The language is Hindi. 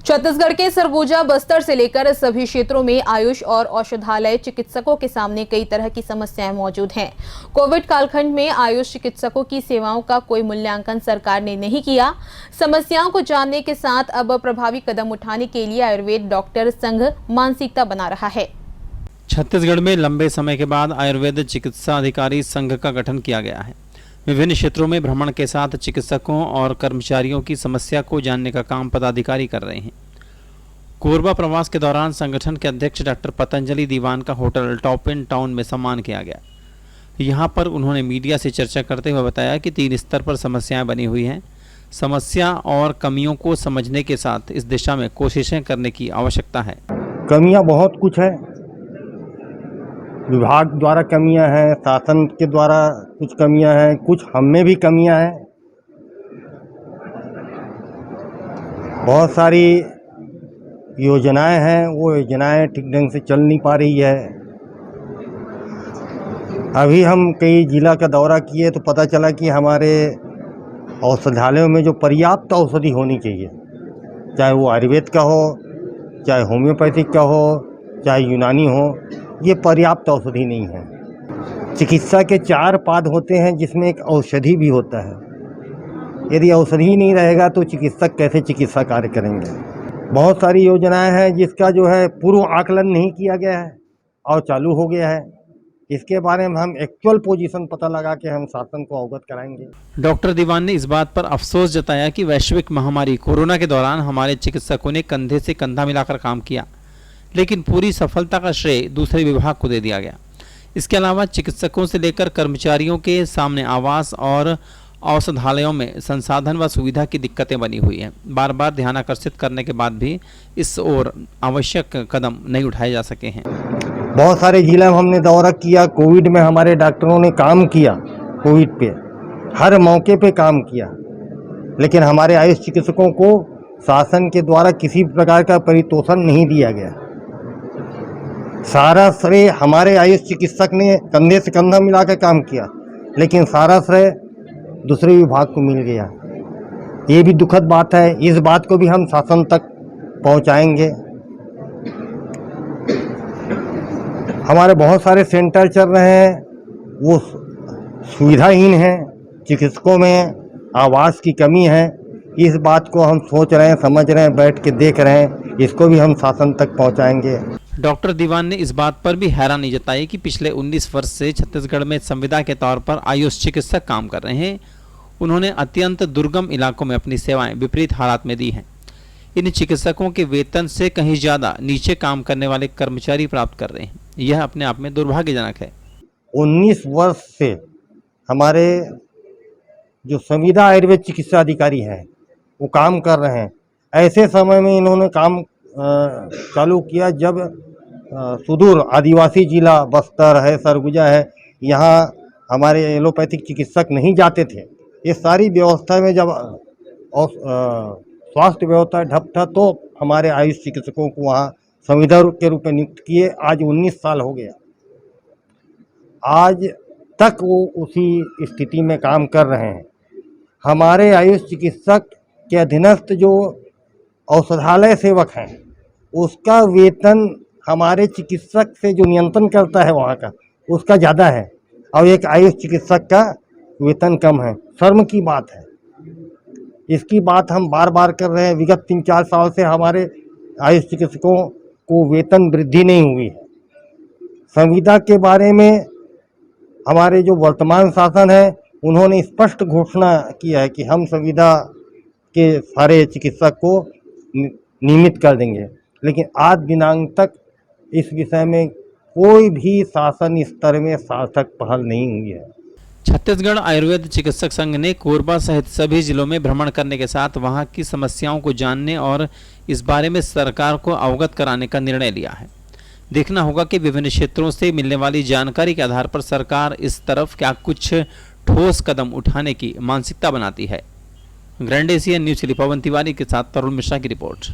छत्तीसगढ़ के सरगुजा, बस्तर से लेकर सभी क्षेत्रों में आयुष और औषधालय चिकित्सकों के सामने कई तरह की समस्याएं मौजूद हैं। कोविड कालखंड में आयुष चिकित्सकों की सेवाओं का कोई मूल्यांकन सरकार ने नहीं किया। समस्याओं को जानने के साथ अब प्रभावी कदम उठाने के लिए आयुर्वेद डॉक्टर संघ मानसिकता बना रहा है। छत्तीसगढ़ में लंबे समय के बाद आयुर्वेद चिकित्सा अधिकारी संघ का गठन किया गया है। विभिन्न क्षेत्रों में भ्रमण के साथ चिकित्सकों और कर्मचारियों की समस्या को जानने का काम पदाधिकारी कर रहे हैं। कोरबा प्रवास के दौरान संगठन के अध्यक्ष डॉक्टर पतंजलि दीवान का होटल टॉप इन टाउन में सम्मान किया गया। यहां पर उन्होंने मीडिया से चर्चा करते हुए बताया कि 3 स्तर पर समस्याएं बनी हुई हैं। समस्या और कमियों को समझने के साथ इस दिशा में कोशिशें करने की आवश्यकता है। कमियां बहुत कुछ है, विभाग द्वारा कमियां हैं, शासन के द्वारा कुछ कमियां हैं, कुछ हम में भी कमियां हैं। बहुत सारी योजनाएं हैं, वो योजनाएं ठीक ढंग से चल नहीं पा रही है। अभी हम कई जिला का दौरा किए तो पता चला कि हमारे औषधालयों में जो पर्याप्त औषधि होनी चाहिए, चाहे वो आयुर्वेद का हो, चाहे होम्योपैथिक का हो, चाहे यूनानी हो, ये पर्याप्त औषधि नहीं है। चिकित्सा के 4 पाद होते हैं जिसमें एक औषधि भी होता है। यदि औषधि नहीं रहेगा तो चिकित्सक कैसे चिकित्सा कार्य करेंगे। बहुत सारी योजनाएं हैं जिसका जो है पूर्व आकलन नहीं किया गया है और चालू हो गया है। इसके बारे में हम एक्चुअल पोजीशन पता लगा के हम शासन को अवगत कराएंगे। डॉक्टर दीवान ने इस बात पर अफसोस जताया कि वैश्विक महामारी कोरोना के दौरान हमारे चिकित्सकों ने कंधे से कंधा मिलाकर काम किया, लेकिन पूरी सफलता का श्रेय दूसरे विभाग को दे दिया गया। इसके अलावा चिकित्सकों से लेकर कर्मचारियों के सामने आवास और औषधालयों में संसाधन व सुविधा की दिक्कतें बनी हुई हैं। बार बार ध्यान आकर्षित करने के बाद भी इस ओर आवश्यक कदम नहीं उठाए जा सके हैं। बहुत सारे जिला में हमने दौरा किया। कोविड में हमारे डॉक्टरों ने काम किया, कोविड पे हर मौके पे काम किया, लेकिन हमारे आयुष चिकित्सकों को शासन के द्वारा किसी प्रकार का पारितोषिक नहीं दिया गया। सारा श्रेय हमारे आयुष चिकित्सक ने कंधे से कंधा मिलाकर काम किया, लेकिन सारा श्रेय दूसरे विभाग को मिल गया। ये भी दुखद बात है। इस बात को भी हम शासन तक पहुंचाएंगे। हमारे बहुत सारे सेंटर चल रहे हैं, वो सुविधाहीन हैं। चिकित्सकों में आवास की कमी है। इस बात को हम सोच रहे हैं, समझ रहे हैं, बैठ के देख रहे हैं। इसको भी हम शासन तक पहुंचाएंगे। डॉक्टर दीवान ने इस बात पर भी हैरानी जताई कि पिछले 19 वर्ष से छत्तीसगढ़ में संविदा के तौर पर आयुष चिकित्सक काम कर रहे हैं। उन्होंने अत्यंत दुर्गम इलाकों में अपनी सेवाएं विपरीत हालात में दी हैं। इन चिकित्सकों के वेतन से कहीं ज़्यादा नीचे काम करने वाले कर्मचारी प्राप्त कर रहे हैं। यह अपने आप में दुर्भाग्यजनक है। 19 वर्ष से हमारे जो संविदा आयुर्वेद चिकित्सा अधिकारी हैं वो काम कर रहे हैं। ऐसे समय में इन्होंने काम चालू किया जब सुदूर आदिवासी जिला बस्तर है, सरगुजा है, यहाँ हमारे एलोपैथिक चिकित्सक नहीं जाते थे। ये सारी व्यवस्था में जब स्वास्थ्य व्यवस्था ठप था तो हमारे आयुष चिकित्सकों को वहाँ संविदा के रूप में नियुक्त किए। आज 19 साल हो गया, आज तक वो उसी स्थिति में काम कर रहे हैं। हमारे आयुष चिकित्सक के अधीनस्थ जो औषधालय सेवक हैं उसका वेतन हमारे चिकित्सक से जो नियंत्रण करता है वहाँ का, उसका ज़्यादा है और एक आयुष चिकित्सक का वेतन कम है। शर्म की बात है। इसकी बात हम बार बार कर रहे हैं। विगत 3-4 साल से हमारे आयुष चिकित्सकों को वेतन वृद्धि नहीं हुई है। संविदा के बारे में हमारे जो वर्तमान शासन है उन्होंने स्पष्ट घोषणा किया है कि हम संविदा के सारे चिकित्सक को नियमित कर देंगे, लेकिन आज दिनांक तक इस विषय में कोई भी शासन स्तर में सार्थक पहल नहीं हुई है। छत्तीसगढ़ आयुर्वेद चिकित्सक संघ ने कोरबा सहित सभी जिलों में भ्रमण करने के साथ वहां की समस्याओं को जानने और इस बारे में सरकार को अवगत कराने का निर्णय लिया है। देखना होगा कि विभिन्न क्षेत्रों से मिलने वाली जानकारी के आधार पर सरकार इस तरफ क्या कुछ ठोस कदम उठाने की मानसिकता बनाती है। ग्रैंड एशियन न्यूज़ के लिए पवन तिवारी के साथ तरुण मिश्रा की रिपोर्ट।